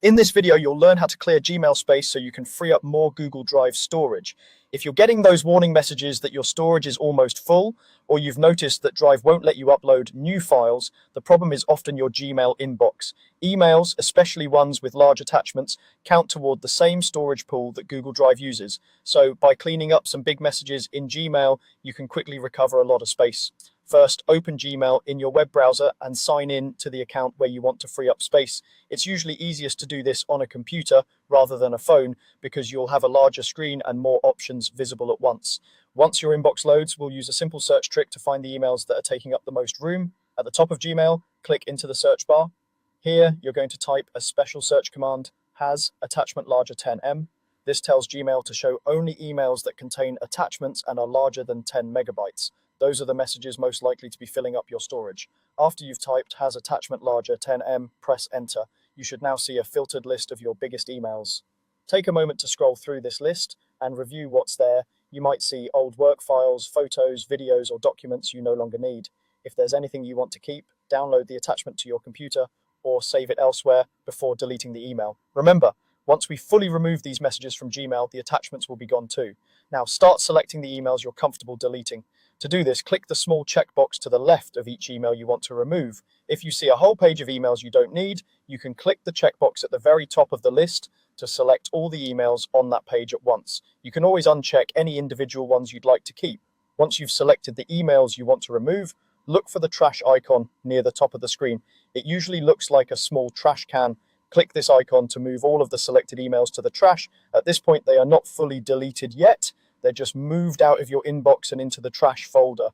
In this video, you'll learn how to clear Gmail space so you can free up more Google Drive storage. If you're getting those warning messages that your storage is almost full, or you've noticed that Drive won't let you upload new files, the problem is often your Gmail inbox. Emails, especially ones with large attachments, count toward the same storage pool that Google Drive uses. So by cleaning up some big messages in Gmail, you can quickly recover a lot of space. First, open Gmail in your web browser and sign in to the account where you want to free up space. It's usually easiest to do this on a computer rather than a phone because you'll have a larger screen and more options visible at once. Once your inbox loads, we'll use a simple search trick to find the emails that are taking up the most room. At the top of Gmail, click into the search bar. Here, you're going to type a special search command, has attachment larger 10M. This tells Gmail to show only emails that contain attachments and are larger than 10 megabytes. Those are the messages most likely to be filling up your storage. After you've typed has attachment larger 10M, press enter. You should now see a filtered list of your biggest emails. Take a moment to scroll through this list and review what's there. You might see old work files, photos, videos, or documents you no longer need. If there's anything you want to keep, download the attachment to your computer or save it elsewhere before deleting the email. Remember, once we fully remove these messages from Gmail, the attachments will be gone too. Now start selecting the emails you're comfortable deleting. To do this, click the small checkbox to the left of each email you want to remove. If you see a whole page of emails you don't need, you can click the checkbox at the very top of the list to select all the emails on that page at once. You can always uncheck any individual ones you'd like to keep. Once you've selected the emails you want to remove, look for the trash icon near the top of the screen. It usually looks like a small trash can. Click this icon to move all of the selected emails to the trash. At this point, they are not fully deleted yet. They're just moved out of your inbox and into the trash folder.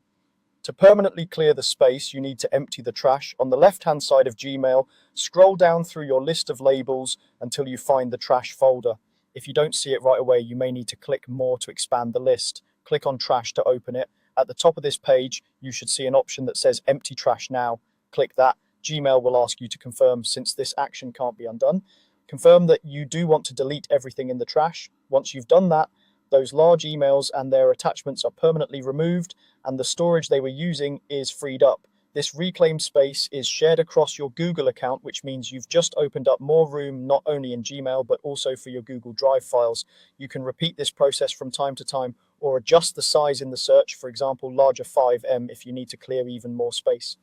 To permanently clear the space, you need to empty the trash. On the left-hand side of Gmail, scroll down through your list of labels until you find the trash folder. If you don't see it right away, you may need to click more to expand the list. Click on trash to open it. At the top of this page, you should see an option that says empty trash now. Click that. Gmail will ask you to confirm since this action can't be undone. Confirm that you do want to delete everything in the trash. Once you've done that, those large emails and their attachments are permanently removed and the storage they were using is freed up. This reclaimed space is shared across your Google account, which means you've just opened up more room not only in Gmail but also for your Google Drive files. You can repeat this process from time to time or adjust the size in the search, for example, larger 5M if you need to clear even more space.